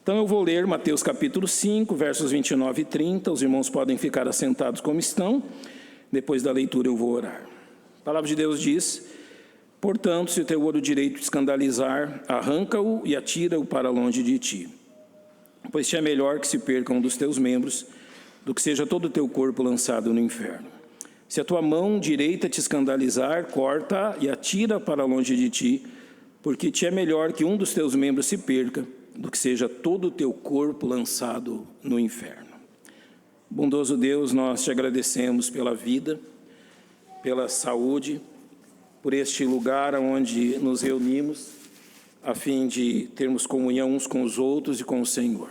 Então eu vou ler Mateus capítulo 5, versos 29 e 30. Os irmãos podem ficar assentados como estão. Depois da leitura eu vou orar. A palavra de Deus diz: portanto, se o teu olho direito te escandalizar, arranca-o e atira-o para longe de ti. Pois te é melhor que se perca um dos teus membros, do que seja todo o teu corpo lançado no inferno. Se a tua mão direita te escandalizar, corta e atira para longe de ti, porque te é melhor que um dos teus membros se perca, do que seja todo o teu corpo lançado no inferno. Bondoso Deus, nós te agradecemos pela vida, pela saúde, por este lugar onde nos reunimos, a fim de termos comunhão uns com os outros e com o Senhor.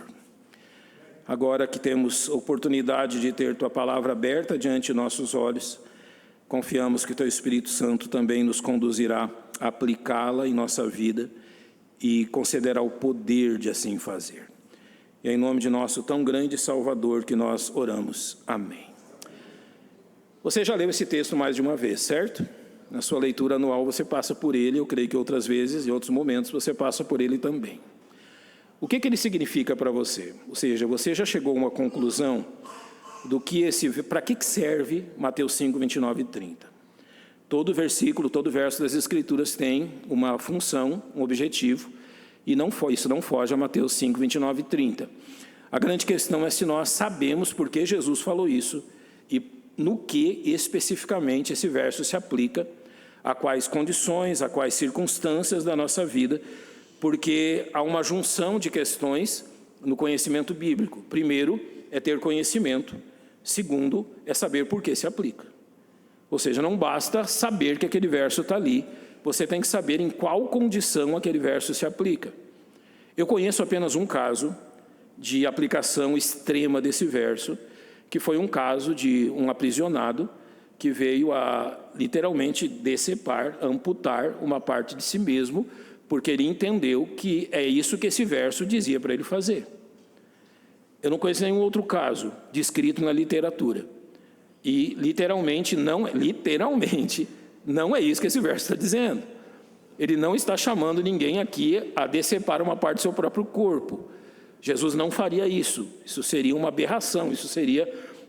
Agora que temos oportunidade de ter tua palavra aberta diante de nossos olhos, confiamos que teu Espírito Santo também nos conduzirá a aplicá-la em nossa vida e concederá o poder de assim fazer. E é em nome de nosso tão grande Salvador que nós oramos. Amém. Você já leu esse texto mais de uma vez, certo? Na sua leitura anual você passa por ele, eu creio que outras vezes, em outros momentos, você passa por ele também. O que ele significa para você? Ou seja, você já chegou a uma conclusão do que para que serve Mateus 5, 29 e 30? Todo versículo, todo verso das Escrituras tem uma função, um objetivo, e isso não foge a Mateus 5, 29 e 30. A grande questão é se nós sabemos por que Jesus falou isso e no que especificamente esse verso se aplica, a quais condições, a quais circunstâncias da nossa vida, porque há uma junção de questões no conhecimento bíblico. Primeiro, é ter conhecimento. Segundo, é saber por que se aplica. Ou seja, não basta saber que aquele verso está ali, você tem que saber em qual condição aquele verso se aplica. Eu conheço apenas um caso de aplicação extrema desse verso, que foi um caso de um aprisionado que veio a literalmente decepar, amputar uma parte de si mesmo, porque ele entendeu que é isso que esse verso dizia para ele fazer. Eu não conheço nenhum outro caso descrito na literatura. E literalmente não é isso que esse verso está dizendo. Ele não está chamando ninguém aqui a decepar uma parte do seu próprio corpo. Jesus não faria isso. Isso seria uma aberração, isso seria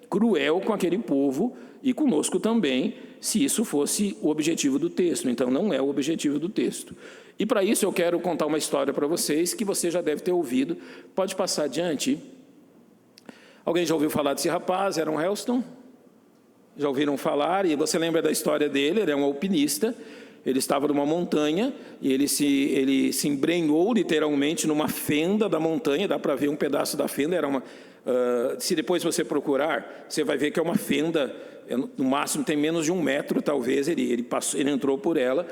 cruel com aquele povo e conosco também, se isso fosse o objetivo do texto. Então não é o objetivo do texto. E para isso eu quero contar uma história para vocês que você já deve ter ouvido. Pode passar adiante. Alguém já ouviu falar desse rapaz? Era um Helston? Já ouviram falar? E você lembra da história dele? Ele é um alpinista. Ele estava numa montanha e ele se embrenhou literalmente numa fenda da montanha. Dá para ver um pedaço da fenda. Se depois você procurar, você vai ver que é uma fenda, no máximo tem menos de 1 metro, talvez. Ele entrou por ela.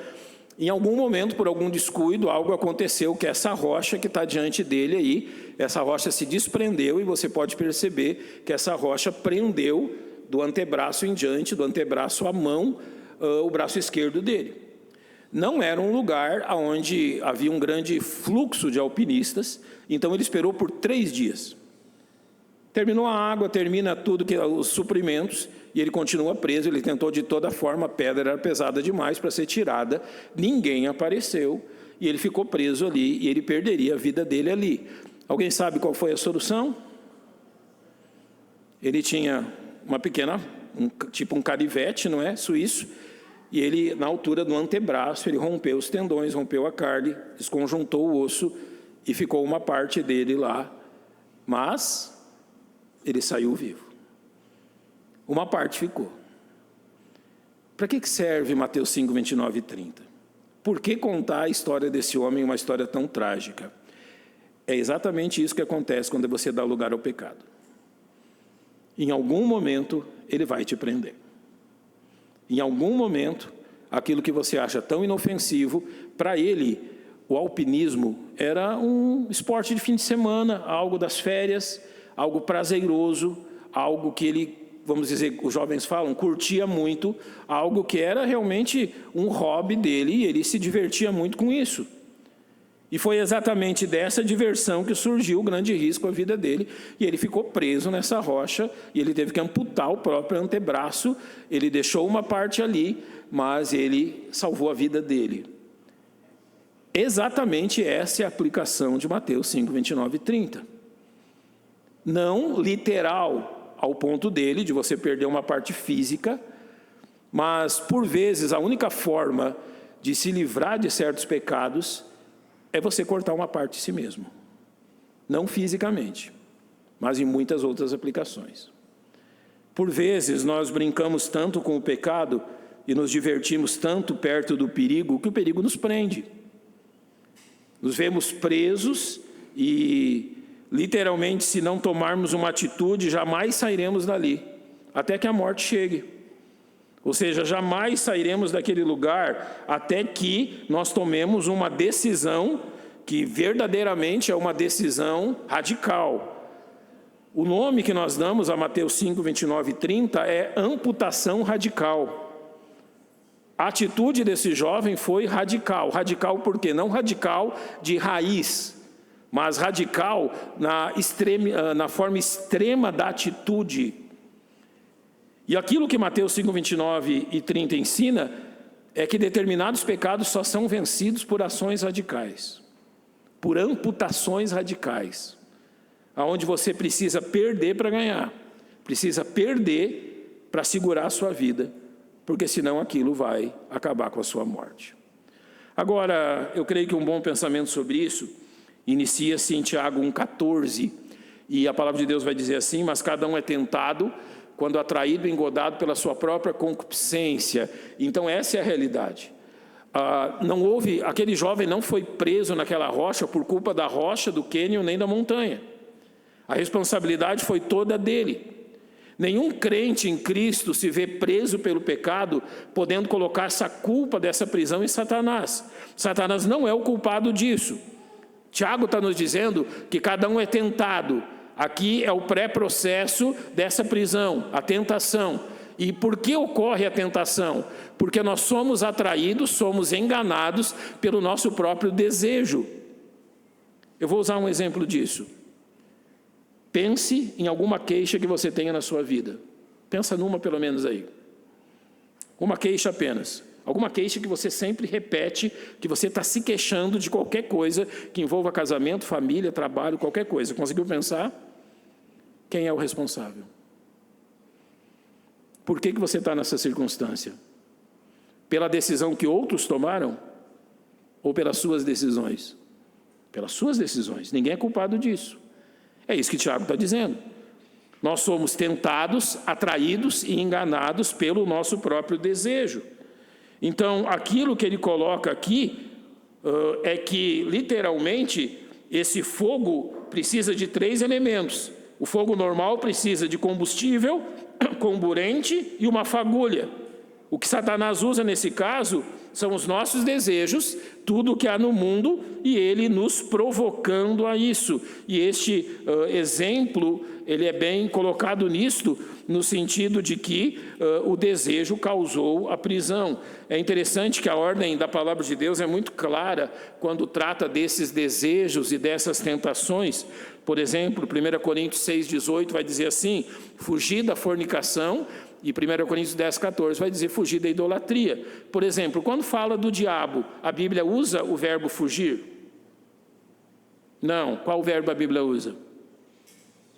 Em algum momento, por algum descuido, algo aconteceu que essa rocha que está diante dele aí, essa rocha se desprendeu e você pode perceber que essa rocha prendeu do antebraço em diante, do antebraço à mão, o braço esquerdo dele. Não era um lugar onde havia um grande fluxo de alpinistas, então ele esperou por 3 dias. Terminou a água, termina tudo, os suprimentos, e ele continua preso. Ele tentou de toda forma, a pedra era pesada demais para ser tirada, ninguém apareceu, e ele ficou preso ali, e ele perderia a vida dele ali. Alguém sabe qual foi a solução? Ele tinha uma pequena, tipo um canivete, não é? Suíço. E ele, na altura do antebraço, ele rompeu os tendões, rompeu a carne, desconjuntou o osso e ficou uma parte dele lá. Mas ele saiu vivo. Uma parte ficou. Para que serve Mateus 5, 29 e 30? Por que contar a história desse homem, uma história tão trágica? É exatamente isso que acontece quando você dá lugar ao pecado. Em algum momento, ele vai te prender. Em algum momento, aquilo que você acha tão inofensivo, para ele, o alpinismo era um esporte de fim de semana, algo das férias, algo prazeroso, algo que ele, vamos dizer, os jovens falam, curtia muito, algo que era realmente um hobby dele, e ele se divertia muito com isso. E foi exatamente dessa diversão que surgiu o grande risco à vida dele, e ele ficou preso nessa rocha, e ele teve que amputar o próprio antebraço. Ele deixou uma parte ali, mas ele salvou a vida dele. Exatamente essa é a aplicação de Mateus 5, 29 e 30. Não literal ao ponto dele, de você perder uma parte física, mas, por vezes, a única forma de se livrar de certos pecados é você cortar uma parte de si mesmo. Não fisicamente, mas em muitas outras aplicações. Por vezes, nós brincamos tanto com o pecado e nos divertimos tanto perto do perigo, que o perigo nos prende. Nos vemos presos e, literalmente, se não tomarmos uma atitude, jamais sairemos dali, até que a morte chegue. Ou seja, jamais sairemos daquele lugar até que nós tomemos uma decisão que verdadeiramente é uma decisão radical. O nome que nós damos a Mateus 5, 29 e 30 é amputação radical. A atitude desse jovem foi radical. Radical por quê? Não radical de raiz, mas radical na forma extrema da atitude. E aquilo que Mateus 5, 29 e 30 ensina é que determinados pecados só são vencidos por ações radicais, por amputações radicais, aonde você precisa perder para ganhar, precisa perder para segurar a sua vida, porque senão aquilo vai acabar com a sua morte. Agora, eu creio que um bom pensamento sobre isso inicia-se em Tiago 1,14, e a palavra de Deus vai dizer assim: mas cada um é tentado quando atraído e engodado pela sua própria concupiscência. Então essa é a realidade. Aquele jovem não foi preso naquela rocha por culpa da rocha, do cânion, nem da montanha. A responsabilidade foi toda dele. Nenhum crente em Cristo se vê preso pelo pecado, podendo colocar essa culpa dessa prisão em Satanás. Satanás não é o culpado disso. Tiago está nos dizendo que cada um é tentado. Aqui é o pré-processo dessa prisão, a tentação. E por que ocorre a tentação? Porque nós somos atraídos, somos enganados pelo nosso próprio desejo. Eu vou usar um exemplo disso. Pense em alguma queixa que você tenha na sua vida. Pensa numa pelo menos aí. Uma queixa apenas. Alguma queixa que você sempre repete, que você está se queixando de qualquer coisa que envolva casamento, família, trabalho, qualquer coisa. Conseguiu pensar? Quem é o responsável? Por que você está nessa circunstância? Pela decisão que outros tomaram? Ou pelas suas decisões? Pelas suas decisões. Ninguém é culpado disso. É isso que Tiago está dizendo. Nós somos tentados, atraídos e enganados pelo nosso próprio desejo. Então, aquilo que ele coloca aqui é que, literalmente, esse fogo precisa de 3 elementos. O fogo normal precisa de combustível, comburente e uma fagulha. O que Satanás usa nesse caso são os nossos desejos, tudo o que há no mundo, e ele nos provocando a isso. E este exemplo, ele é bem colocado nisto, no sentido de que o desejo causou a prisão. É interessante que a ordem da palavra de Deus é muito clara quando trata desses desejos e dessas tentações. Por exemplo, 1 Coríntios 6,18 vai dizer assim: fugir da fornicação. E 1 Coríntios 10,14 vai dizer fugir da idolatria. Por exemplo, quando fala do diabo, a Bíblia usa o verbo fugir? Não. Qual verbo a Bíblia usa?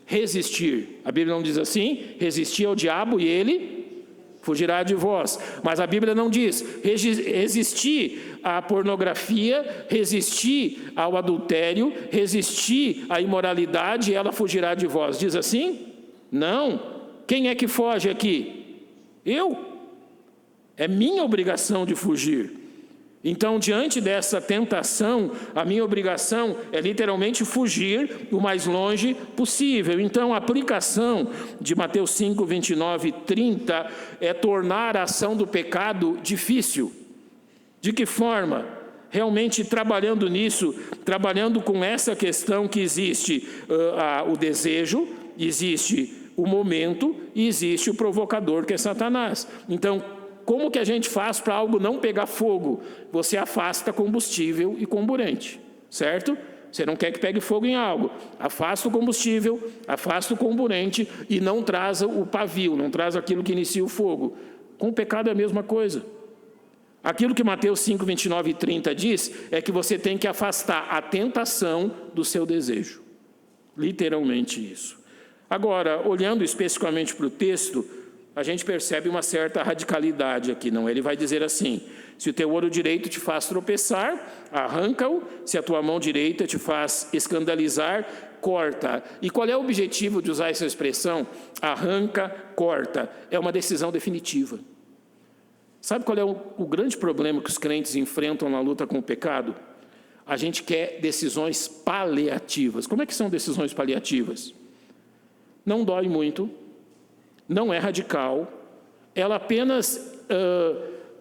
Resistir. A Bíblia não diz assim: resistir ao diabo e ele fugirá de vós. Mas a Bíblia não diz resistir à pornografia, resistir ao adultério, resistir à imoralidade e ela fugirá de vós. Diz assim? Não. Quem é que foge aqui? Eu. É minha obrigação de fugir. Então, diante dessa tentação, a minha obrigação é literalmente fugir o mais longe possível. Então, a aplicação de Mateus 5, 29 e 30 é tornar a ação do pecado difícil. De que forma? Realmente trabalhando nisso, trabalhando com essa questão que existe o desejo, existe o momento e existe o provocador, que é Satanás. Então, como que a gente faz para algo não pegar fogo? Você afasta combustível e comburente, certo? Você não quer que pegue fogo em algo. Afasta o combustível, afasta o comburente e não traz o pavio, não traz aquilo que inicia o fogo. Com o pecado é a mesma coisa. Aquilo que Mateus 5, 29 e 30 diz é que você tem que afastar a tentação do seu desejo. Literalmente isso. Agora, olhando especificamente para o texto, a gente percebe uma certa radicalidade aqui, não? Ele vai dizer assim: se o teu olho direito te faz tropeçar, arranca-o. Se a tua mão direita te faz escandalizar, corta. E qual é o objetivo de usar essa expressão? Arranca, corta. É uma decisão definitiva. Sabe qual é o grande problema que os crentes enfrentam na luta com o pecado? A gente quer decisões paliativas. Como é que são decisões paliativas? Não dói muito, não é radical, ela apenas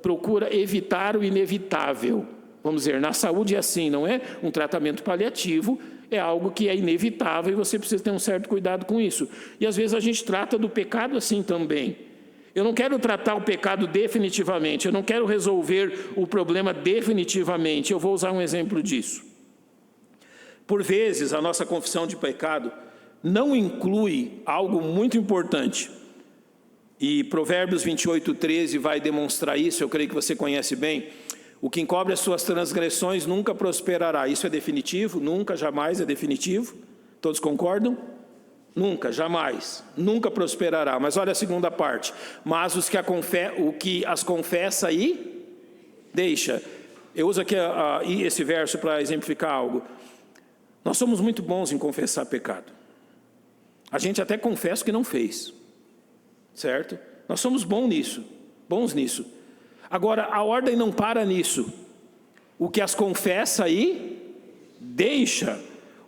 procura evitar o inevitável. Vamos dizer, na saúde é assim, não é um tratamento paliativo, é algo que é inevitável e você precisa ter um certo cuidado com isso. E às vezes a gente trata do pecado assim também. Eu não quero tratar o pecado definitivamente, eu não quero resolver o problema definitivamente. Eu vou usar um exemplo disso. Por vezes, a nossa confissão de pecado não inclui algo muito importante. E Provérbios 28, 13 vai demonstrar isso, eu creio que você conhece bem. O que encobre as suas transgressões nunca prosperará. Isso é definitivo? Nunca, jamais é definitivo? Todos concordam? Nunca, jamais, nunca prosperará. Mas olha a segunda parte. Mas o que as confessa e deixa. Eu uso aqui esse verso para exemplificar algo. Nós somos muito bons em confessar pecado. A gente até confessa o que não fez. Certo? Nós somos bons nisso. Agora, a ordem não para nisso. O que as confessa e deixa.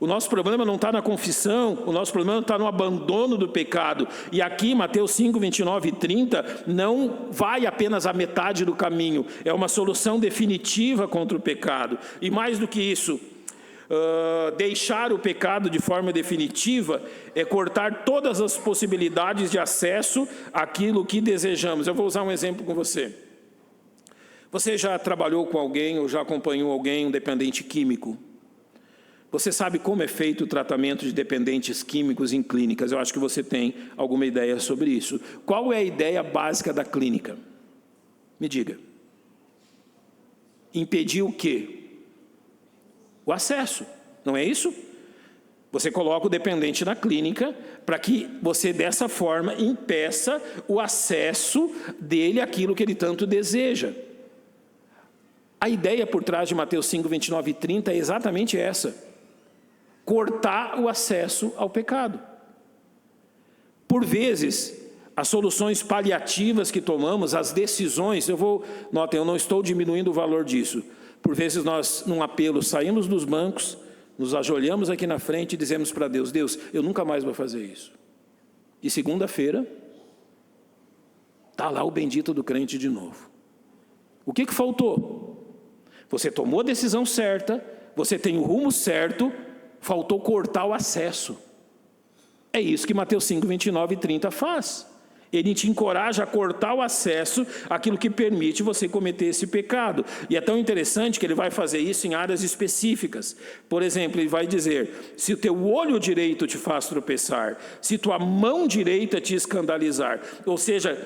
O nosso problema não está na confissão, o nosso problema está no abandono do pecado. E aqui, Mateus 5, 29 e 30, não vai apenas a metade do caminho. É uma solução definitiva contra o pecado. E mais do que isso, deixar o pecado de forma definitiva é cortar todas as possibilidades de acesso àquilo que desejamos. Eu vou usar um exemplo com você. Você já trabalhou com alguém ou já acompanhou alguém, um dependente químico? Você sabe como é feito o tratamento de dependentes químicos em clínicas? Eu acho que você tem alguma ideia sobre isso. Qual é a ideia básica da clínica? Me diga. Impedir o quê? O acesso, não é isso? Você coloca o dependente na clínica para que você, dessa forma, impeça o acesso dele àquilo que ele tanto deseja. A ideia por trás de Mateus 5, 29 e 30 é exatamente essa. Cortar o acesso ao pecado. Por vezes, as soluções paliativas que tomamos, as decisões, notem, eu não estou diminuindo o valor disso. Por vezes nós, num apelo, saímos dos bancos, nos ajoelhamos aqui na frente e dizemos para Deus: Deus, eu nunca mais vou fazer isso. E segunda-feira, está lá o bendito do crente de novo. O que faltou? Você tomou a decisão certa, você tem o rumo certo, faltou cortar o acesso. É isso que Mateus 5, 29 e 30 faz. Ele te encoraja a cortar o acesso àquilo que permite você cometer esse pecado. E é tão interessante que ele vai fazer isso em áreas específicas. Por exemplo, ele vai dizer: se o teu olho direito te faz tropeçar, se tua mão direita te escandalizar. Ou seja,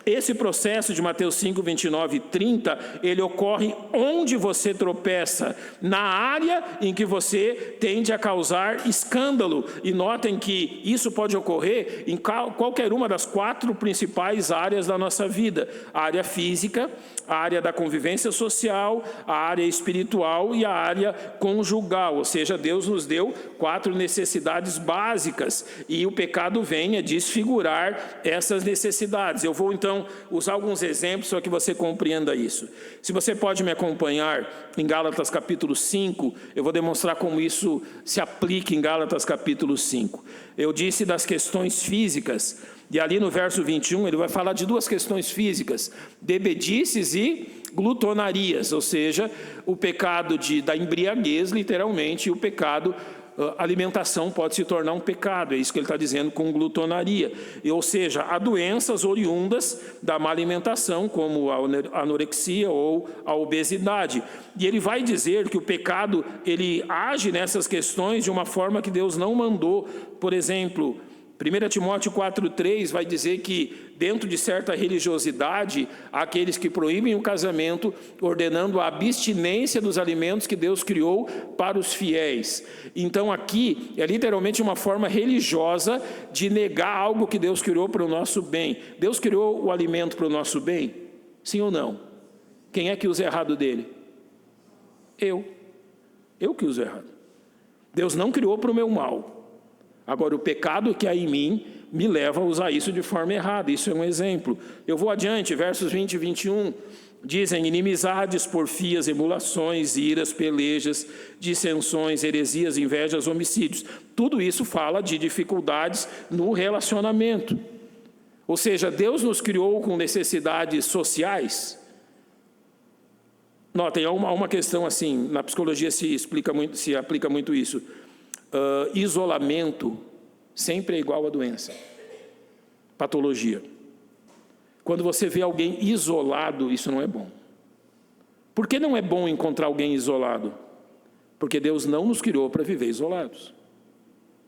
esse processo de Mateus 5, 29 e 30, ele ocorre onde você tropeça, na área em que você tende a causar escândalo. E notem que isso pode ocorrer em qualquer uma das 4 principais áreas da nossa vida: a área física, a área da convivência social, a área espiritual e a área conjugal. Ou seja, Deus nos deu 4 necessidades básicas e o pecado vem a desfigurar essas necessidades. Eu vou então usar alguns exemplos para que você compreenda isso. Se você pode me acompanhar em Gálatas capítulo 5, eu vou demonstrar como isso se aplica em Gálatas capítulo 5. Eu disse das questões físicas, e ali no verso 21 ele vai falar de 2 questões físicas: bebedices e glutonarias, ou seja, o pecado da embriaguez, literalmente, e o pecado, alimentação pode se tornar um pecado. É isso que ele está dizendo com glutonaria. Ou seja, há doenças oriundas da má alimentação, como a anorexia ou a obesidade. E ele vai dizer que o pecado, ele age nessas questões de uma forma que Deus não mandou. Por exemplo, 1 Timóteo 4,3 vai dizer que, dentro de certa religiosidade, há aqueles que proíbem o casamento, ordenando a abstinência dos alimentos que Deus criou para os fiéis. Então, aqui é literalmente uma forma religiosa de negar algo que Deus criou para o nosso bem. Deus criou o alimento para o nosso bem? Sim ou não? Quem é que usa errado dele? Eu que uso errado. Deus não criou para o meu mal. Agora, o pecado que há em mim me leva a usar isso de forma errada. Isso é um exemplo. Eu vou adiante, versos 20 e 21. Dizem: inimizades, porfias, emulações, iras, pelejas, dissensões, heresias, invejas, homicídios. Tudo isso fala de dificuldades no relacionamento. Ou seja, Deus nos criou com necessidades sociais. Notem, há uma questão assim, na psicologia se aplica muito isso. Isolamento sempre é igual a doença, patologia. Quando você vê alguém isolado, isso não é bom. Por que não é bom encontrar alguém isolado? Porque Deus não nos criou para viver isolados,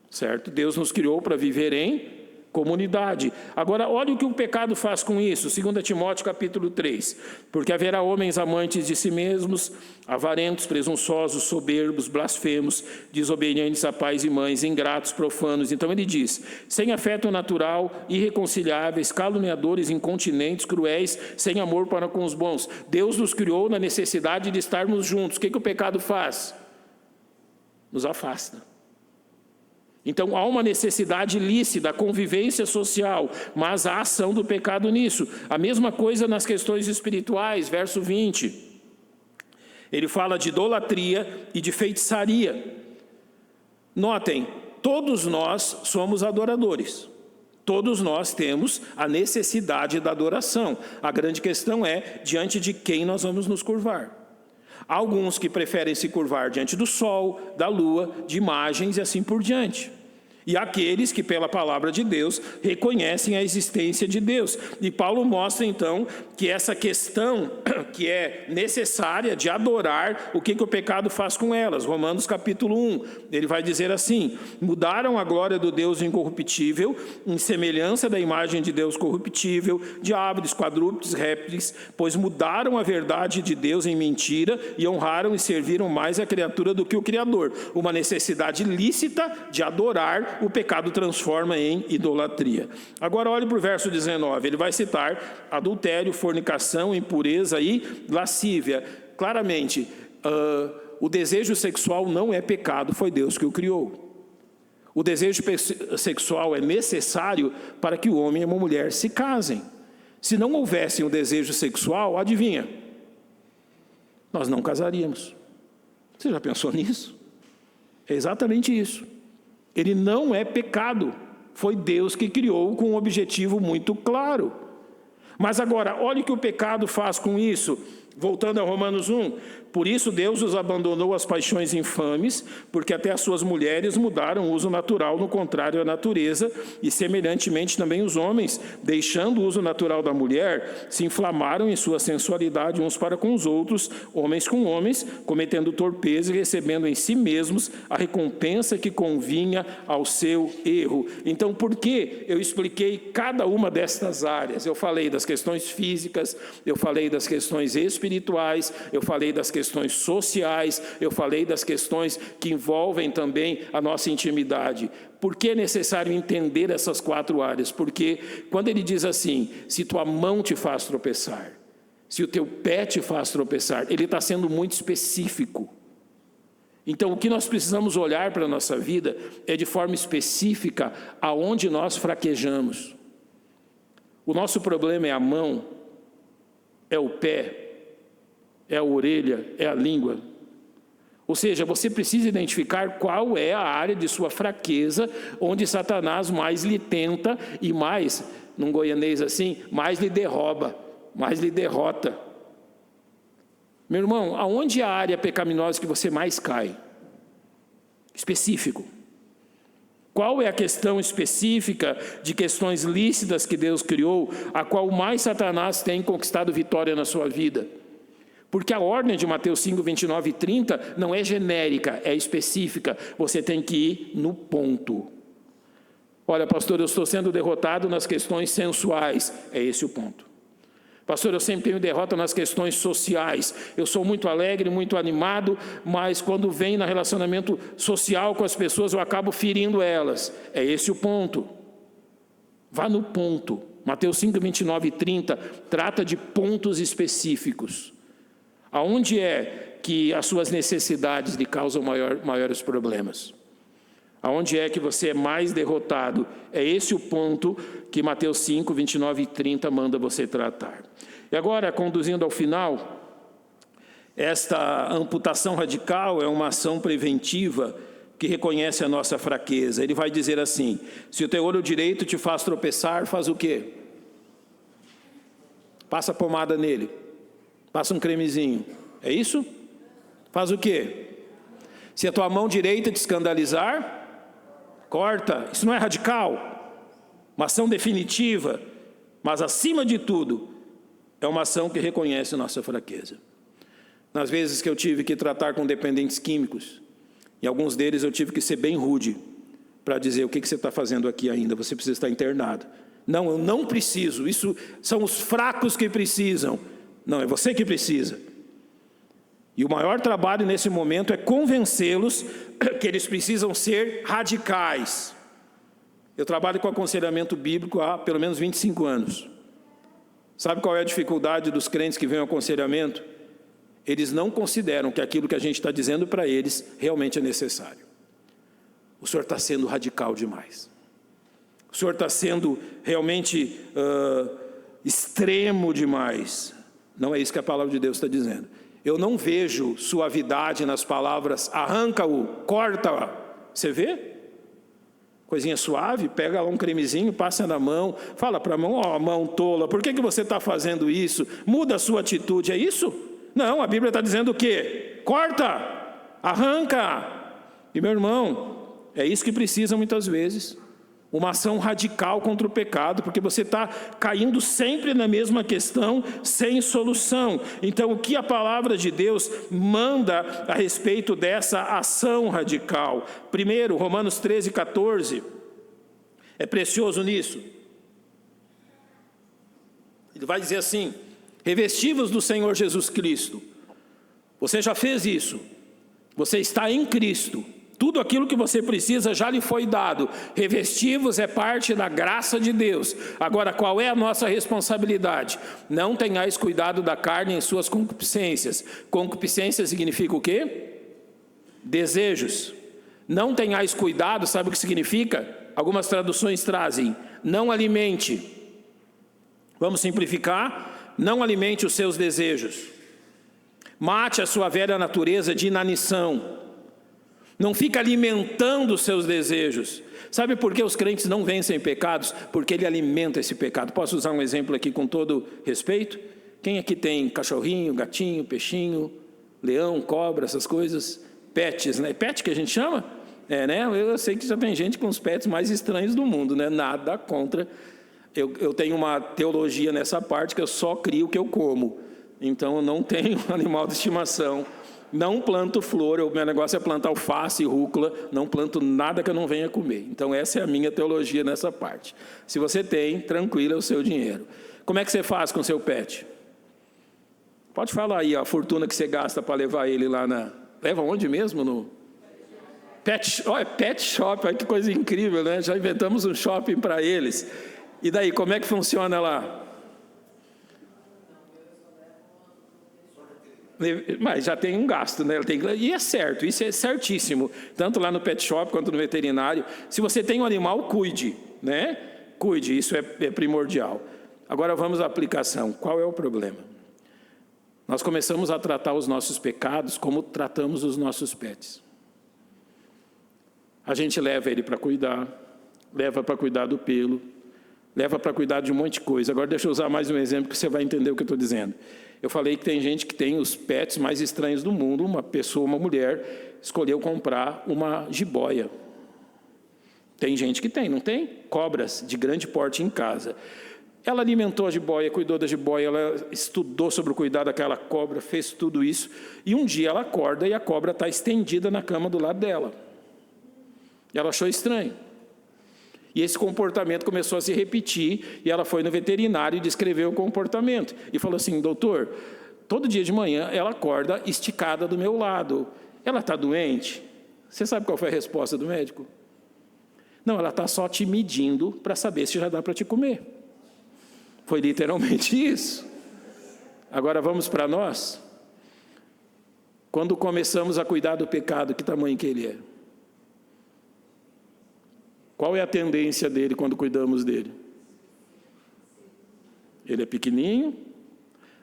certo? Deus nos criou para viver em comunidade. Agora, olha o que o pecado faz com isso. 2 Timóteo capítulo 3. Porque haverá homens amantes de si mesmos, avarentos, presunçosos, soberbos, blasfemos, desobedientes a pais e mães, ingratos, profanos. Então ele diz: sem afeto natural, irreconciliáveis, caluniadores, incontinentes, cruéis, sem amor para com os bons. Deus nos criou na necessidade de estarmos juntos. O que o pecado faz? Nos afasta. Então, há uma necessidade lícita, a convivência social, mas há ação do pecado nisso. A mesma coisa nas questões espirituais, verso 20. Ele fala de idolatria e de feitiçaria. Notem, todos nós somos adoradores. Todos nós temos a necessidade da adoração. A grande questão é, diante de quem nós vamos nos curvar. Há alguns que preferem se curvar diante do sol, da lua, de imagens e assim por diante. E aqueles que, pela palavra de Deus, reconhecem a existência de Deus. E Paulo mostra, então, que essa questão que é necessária de adorar, o que o pecado faz com elas. Romanos capítulo 1, ele vai dizer assim: mudaram a glória do Deus incorruptível, em semelhança da imagem de Deus corruptível, de aves, quadrúpedes, répteis, pois mudaram a verdade de Deus em mentira e honraram e serviram mais a criatura do que o Criador. Uma necessidade lícita de adorar, o pecado transforma em idolatria. Agora olhe para o verso 19, ele vai citar adultério, fornicação, impureza e lascívia. Claramente, o desejo sexual não é pecado, foi Deus que o criou. O desejo sexual é necessário para que o homem e a mulher se casem. Se não houvesse o desejo sexual, adivinha? Nós não casaríamos. Você já pensou nisso? É exatamente isso. Ele não é pecado. Foi Deus que criou com um objetivo muito claro. Mas agora, olhe o que o pecado faz com isso. Voltando a Romanos 1, por isso Deus os abandonou às paixões infames, porque até as suas mulheres mudaram o uso natural no contrário à natureza, e semelhantemente também os homens, deixando o uso natural da mulher, se inflamaram em sua sensualidade uns para com os outros, homens com homens, cometendo torpeza e recebendo em si mesmos a recompensa que convinha ao seu erro. Então, por que eu expliquei cada uma destas áreas? Eu falei das questões físicas, eu falei das questões espirituais, eu falei das questões sociais, eu falei das questões que envolvem também a nossa intimidade. Por que é necessário entender essas 4 áreas? Porque quando ele diz assim, se tua mão te faz tropeçar, se o teu pé te faz tropeçar, ele está sendo muito específico. Então, o que nós precisamos olhar para a nossa vida é de forma específica aonde nós fraquejamos. O nosso problema é a mão, é o pé, é a orelha, é a língua. Ou seja, você precisa identificar qual é a área de sua fraqueza, onde Satanás mais lhe tenta e mais, num goianês assim, mais lhe derroba, mais lhe derrota. Meu irmão, aonde é a área pecaminosa que você mais cai? Específico. Qual é a questão específica de questões lícitas que Deus criou, a qual mais Satanás tem conquistado vitória na sua vida? Porque a ordem de Mateus 5, 29 e 30 não é genérica, é específica. Você tem que ir no ponto. Olha, pastor, eu estou sendo derrotado nas questões sensuais. É esse o ponto. Pastor, eu sempre tenho derrota nas questões sociais. Eu sou muito alegre, muito animado, mas quando vem no relacionamento social com as pessoas, eu acabo ferindo elas. É esse o ponto. Vá no ponto. Mateus 5, 29 e 30 trata de pontos específicos. Aonde é que as suas necessidades lhe causam maiores problemas? Aonde é que você é mais derrotado? É esse o ponto que Mateus 5, 29 e 30 manda você tratar. E agora, conduzindo ao final, esta amputação radical é uma ação preventiva que reconhece a nossa fraqueza. Ele vai dizer assim: se o teu olho direito te faz tropeçar, faz o quê? Passa pomada nele. Passa um cremezinho. É isso? Faz o quê? Se a tua mão direita te escandalizar, corta. Isso não é radical? Uma ação definitiva. Mas, acima de tudo, é uma ação que reconhece a nossa fraqueza. Nas vezes que eu tive que tratar com dependentes químicos, em alguns deles eu tive que ser bem rude para dizer: o que você está fazendo aqui ainda? Você precisa estar internado. Não, eu não preciso. Isso são os fracos que precisam. Não, é você que precisa. E o maior trabalho nesse momento é convencê-los que eles precisam ser radicais. Eu trabalho com aconselhamento bíblico há pelo menos 25 anos. Sabe qual é a dificuldade dos crentes que vêm ao aconselhamento? Eles não consideram que aquilo que a gente está dizendo para eles realmente é necessário. O senhor está sendo radical demais. O senhor está sendo realmente extremo demais. Não é isso que a palavra de Deus está dizendo. Eu não vejo suavidade nas palavras: arranca-o, corta-o. Você vê? Coisinha suave, pega lá um cremezinho, passa na mão, fala para a mão: ó, mão tola, por que você está fazendo isso? Muda a sua atitude, é isso? Não, a Bíblia está dizendo o quê? Corta, arranca. E meu irmão, é isso que precisa muitas vezes. Uma ação radical contra o pecado, porque você está caindo sempre na mesma questão, sem solução. Então, o que a palavra de Deus manda a respeito dessa ação radical? Primeiro, Romanos 13, 14, é precioso nisso. Ele vai dizer assim: revesti-vos do Senhor Jesus Cristo. Você já fez isso. Você está em Cristo. Tudo aquilo que você precisa já lhe foi dado. Revesti-vos é parte da graça de Deus. Agora, qual é a nossa responsabilidade? Não tenhais cuidado da carne em suas concupiscências. Concupiscência significa o quê? Desejos. Não tenhais cuidado, sabe o que significa? Algumas traduções trazem: não alimente. Vamos simplificar: não alimente os seus desejos. Mate a sua velha natureza de inanição. Não fica alimentando os seus desejos. Sabe por que os crentes não vencem pecados? Porque ele alimenta esse pecado. Posso usar um exemplo aqui com todo respeito? Quem aqui tem cachorrinho, gatinho, peixinho, leão, cobra, essas coisas? Pets, né? Pet que a gente chama? É, né? Eu sei que já tem gente com os pets mais estranhos do mundo, né? Nada contra. Eu tenho uma teologia nessa parte que eu só crio o que eu como. Então eu não tenho animal de estimação. Não planto flor, o meu negócio é plantar alface e rúcula, não planto nada que eu não venha comer. Então essa é a minha teologia nessa parte. Se você tem, tranquilo, é o seu dinheiro. Como é que você faz com o seu pet? Pode falar aí a fortuna que você gasta para levar ele lá na... Leva onde mesmo? No pet, é pet shop, olha que coisa incrível, né? Já inventamos um shopping para eles. E daí, como é que funciona lá? Mas já tem um gasto, né? E é certo, isso é certíssimo. Tanto lá no pet shop quanto no veterinário. Se você tem um animal, cuide, né? Cuide, isso é primordial. Agora vamos à aplicação. Qual é o problema? Nós começamos a tratar os nossos pecados como tratamos os nossos pets. A gente leva ele para cuidar, leva para cuidar do pelo, leva para cuidar de um monte de coisa. Agora deixa eu usar mais um exemplo que você vai entender o que eu estou dizendo. Eu falei que tem gente que tem os pets mais estranhos do mundo. Uma pessoa, uma mulher, escolheu comprar uma jiboia. Tem gente que tem, não tem? Cobras de grande porte em casa. Ela alimentou a jiboia, cuidou da jiboia, ela estudou sobre o cuidado daquela cobra, fez tudo isso. E um dia ela acorda e a cobra está estendida na cama do lado dela. E ela achou estranho. E esse comportamento começou a se repetir, e ela foi no veterinário e descreveu o comportamento. E falou assim: doutor, todo dia de manhã ela acorda esticada do meu lado. Ela está doente? Você sabe qual foi a resposta do médico? Não, ela está só te medindo para saber se já dá para te comer. Foi literalmente isso. Agora vamos para nós. Quando começamos a cuidar do pecado, que tamanho que ele é? Qual é a tendência dele quando cuidamos dele? Ele é pequenininho.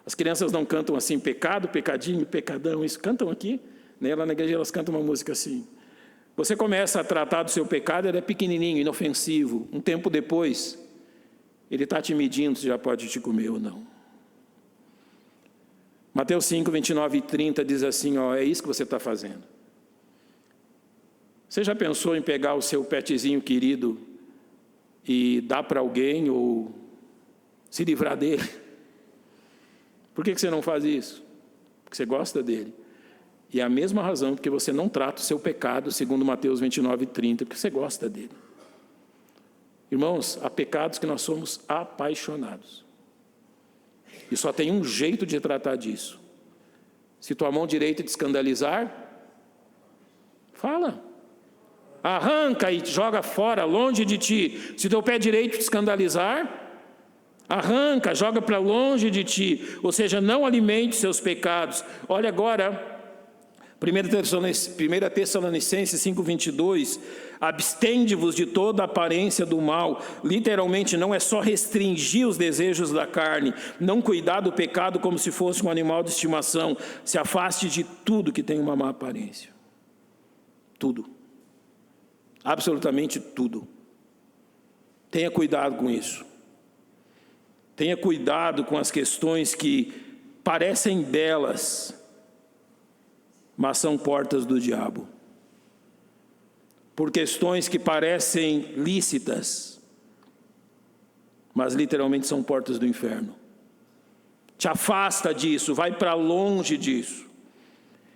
As crianças não cantam assim, pecado, pecadinho, pecadão, isso. Cantam aqui, né? Lá na igreja elas cantam uma música assim. Você começa a tratar do seu pecado, ele é pequenininho, inofensivo. Um tempo depois, ele está te medindo se já pode te comer ou não. Mateus 5, 29 e 30 diz assim, ó, é isso que você está fazendo. Você já pensou em pegar o seu petzinho querido e dar para alguém ou se livrar dele? Por que você não faz isso? Porque você gosta dele. E é a mesma razão porque você não trata o seu pecado, segundo Mateus 29 e 30, porque você gosta dele. Irmãos, há pecados que nós somos apaixonados. E só tem um jeito de tratar disso. Se tua mão direita te escandalizar, fala. Arranca e joga fora, longe de ti. Se teu pé direito te escandalizar, arranca, joga para longe de ti. Ou seja, não alimente seus pecados. Olha agora, 1 Tessalonicenses 5:22, abstende-vos de toda aparência do mal. Literalmente não é só restringir os desejos da carne, não cuidar do pecado como se fosse um animal de estimação. Se afaste de tudo que tem uma má aparência. Tudo. Absolutamente tudo. Tenha cuidado com isso. Tenha cuidado com as questões que parecem belas, mas são portas do diabo. Por questões que parecem lícitas, mas literalmente são portas do inferno. Te afasta disso, vai para longe disso.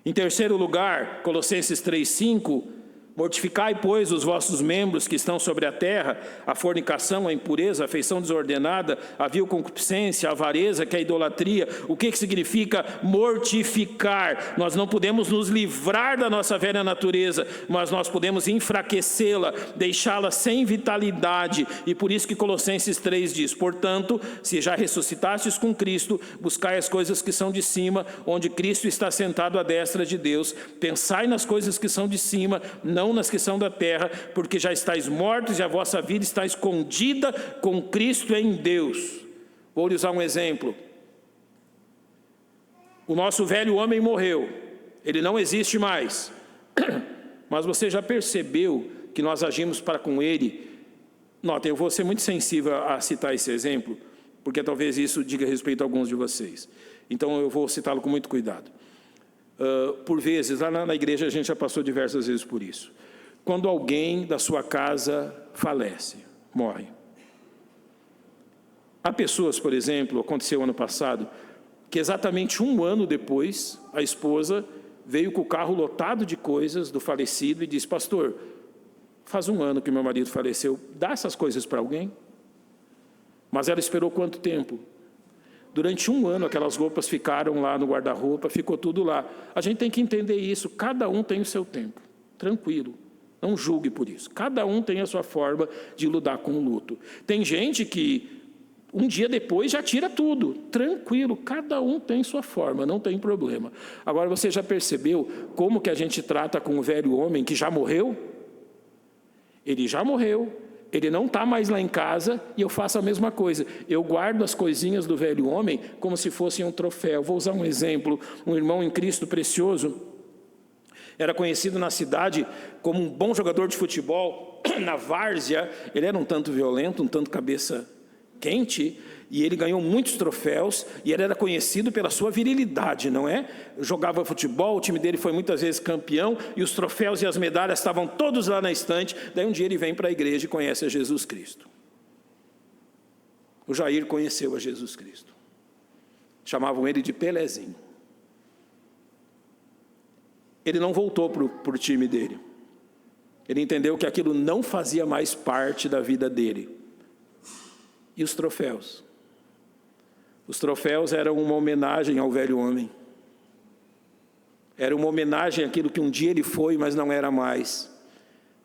Em terceiro lugar, Colossenses 3:5, mortificai, pois, os vossos membros que estão sobre a terra, a fornicação, a impureza, a afeição desordenada, a vil concupiscência, a avareza, que é a idolatria. O que significa mortificar? Nós não podemos nos livrar da nossa velha natureza, mas nós podemos enfraquecê-la, deixá-la sem vitalidade. E por isso que Colossenses 3 diz, portanto, se já ressuscitastes com Cristo, buscai as coisas que são de cima, onde Cristo está sentado à destra de Deus. Pensai nas coisas que são de cima, não nas que são da terra, porque já estáis mortos e a vossa vida está escondida com Cristo em Deus. Vou lhe usar um exemplo. O nosso velho homem morreu, ele não existe mais, mas você já percebeu que nós agimos para com ele? Notem, eu vou ser muito sensível a citar esse exemplo, porque talvez isso diga respeito a alguns de vocês. Então eu vou citá-lo com muito cuidado. Por vezes, lá na igreja a gente já passou diversas vezes por isso. Quando alguém da sua casa falece, morre. Há pessoas, por exemplo, aconteceu ano passado, que exatamente um ano depois, a esposa veio com o carro lotado de coisas do falecido e disse, pastor, faz um ano que meu marido faleceu, dá essas coisas para alguém? Mas ela esperou quanto tempo? Durante um ano, aquelas roupas ficaram lá no guarda-roupa, ficou tudo lá. A gente tem que entender isso, cada um tem o seu tempo, tranquilo, não julgue por isso. Cada um tem a sua forma de lidar com o luto. Tem gente que um dia depois já tira tudo, tranquilo, cada um tem sua forma, não tem problema. Agora, você já percebeu como que a gente trata com o velho homem que já morreu? Ele já morreu. Ele não está mais lá em casa e eu faço a mesma coisa. Eu guardo as coisinhas do velho homem como se fossem um troféu. Vou usar um exemplo. Um irmão em Cristo precioso era conhecido na cidade como um bom jogador de futebol. Na várzea, ele era um tanto violento, um tanto cabeça quente, e ele ganhou muitos troféus, e ele era conhecido pela sua virilidade, não é? Jogava futebol, o time dele foi muitas vezes campeão, e os troféus e as medalhas estavam todos lá na estante. Daí um dia ele vem para a igreja e conhece a Jesus Cristo. O Jair conheceu a Jesus Cristo. Chamavam ele de Pelezinho. Ele não voltou para o time dele. Ele entendeu que aquilo não fazia mais parte da vida dele. E os troféus? Os troféus eram uma homenagem ao velho homem. Era uma homenagem àquilo que um dia ele foi, mas não era mais.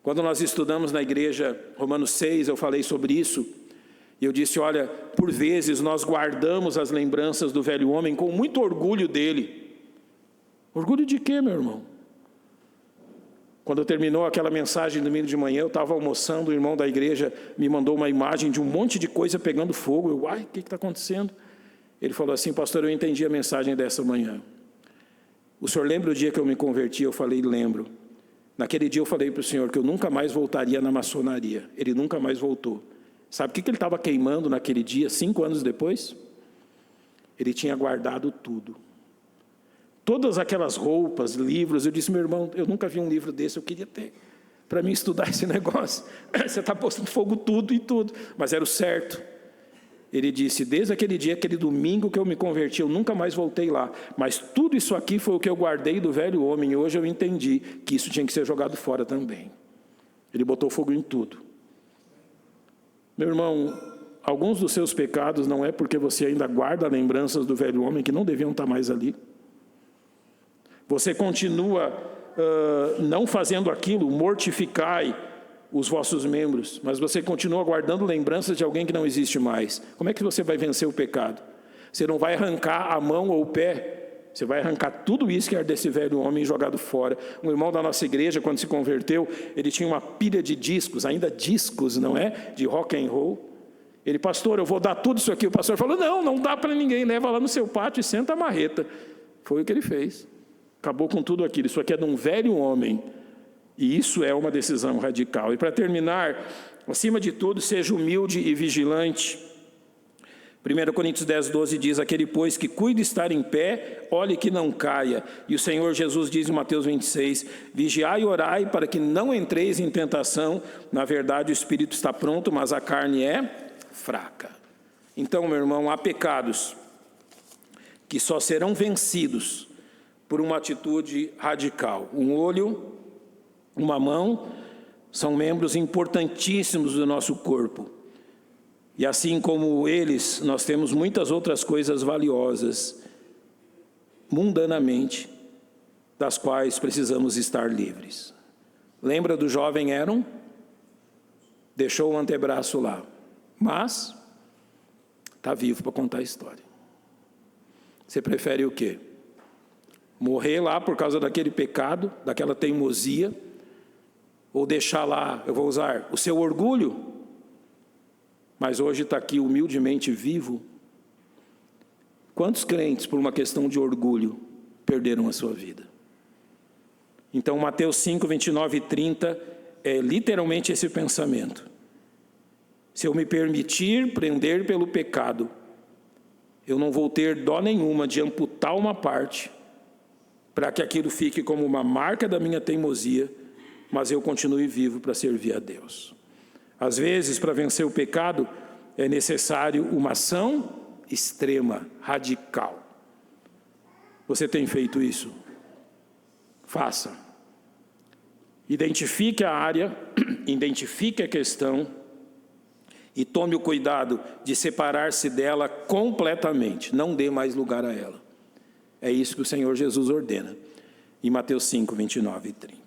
Quando nós estudamos na igreja Romanos 6, eu falei sobre isso. E eu disse, olha, por vezes nós guardamos as lembranças do velho homem com muito orgulho dele. Orgulho de quê, meu irmão? Quando terminou aquela mensagem domingo de manhã, eu estava almoçando, o irmão da igreja me mandou uma imagem de um monte de coisa pegando fogo. Eu, o que está acontecendo? Ele falou assim, pastor, eu entendi a mensagem dessa manhã. O senhor lembra o dia que eu me converti? Eu falei, lembro. Naquele dia eu falei para o senhor que eu nunca mais voltaria na maçonaria. Ele nunca mais voltou. Sabe o que ele estava queimando naquele dia, 5 anos depois? Ele tinha guardado tudo. Todas aquelas roupas, livros. Eu disse, meu irmão, eu nunca vi um livro desse, eu queria ter. Para mim estudar esse negócio. Você está postando fogo tudo e tudo. Mas era o certo. Ele disse, desde aquele dia, aquele domingo que eu me converti, eu nunca mais voltei lá. Mas tudo isso aqui foi o que eu guardei do velho homem. E hoje eu entendi que isso tinha que ser jogado fora também. Ele botou fogo em tudo. Meu irmão, alguns dos seus pecados não é porque você ainda guarda lembranças do velho homem que não deviam estar mais ali. Você continua não fazendo aquilo, mortificai os vossos membros, mas você continua guardando lembranças de alguém que não existe mais. Como é que você vai vencer o pecado? Você não vai arrancar a mão ou o pé, você vai arrancar tudo isso que era desse velho homem e jogado fora. Um irmão da nossa igreja, quando se converteu, ele tinha uma pilha de discos, ainda discos, não é? De rock and roll. Ele, pastor, eu vou dar tudo isso aqui. O pastor falou, não dá para ninguém, leva lá no seu pátio e senta a marreta. Foi o que ele fez. Acabou com tudo aquilo. Isso aqui é de um velho homem. E isso é uma decisão radical. E para terminar, acima de tudo, seja humilde e vigilante. 1 Coríntios 10, 12 diz, aquele, pois, que cuide estar em pé, olhe que não caia. E o Senhor Jesus diz em Mateus 26, vigiai e orai para que não entreis em tentação. Na verdade, o espírito está pronto, mas a carne é fraca. Então, meu irmão, há pecados que só serão vencidos por uma atitude radical. Um olho, uma mão, são membros importantíssimos do nosso corpo. E assim como eles, nós temos muitas outras coisas valiosas, mundanamente, das quais precisamos estar livres. Lembra do jovem Éron? Deixou o antebraço lá, mas está vivo para contar a história. Você prefere o quê? Morrer lá por causa daquele pecado, daquela teimosia, ou deixar lá, eu vou usar, o seu orgulho, mas hoje está aqui humildemente vivo? Quantos crentes, por uma questão de orgulho, perderam a sua vida? Então, Mateus 5, 29 e 30 é literalmente esse pensamento. Se eu me permitir prender pelo pecado, eu não vou ter dó nenhuma de amputar uma parte, para que aquilo fique como uma marca da minha teimosia, mas eu continue vivo para servir a Deus. Às vezes, para vencer o pecado, é necessário uma ação extrema, radical. Você tem feito isso? Faça. Identifique a área, identifique a questão e tome o cuidado de separar-se dela completamente. Não dê mais lugar a ela. É isso que o Senhor Jesus ordena em Mateus 5, 29 e 30.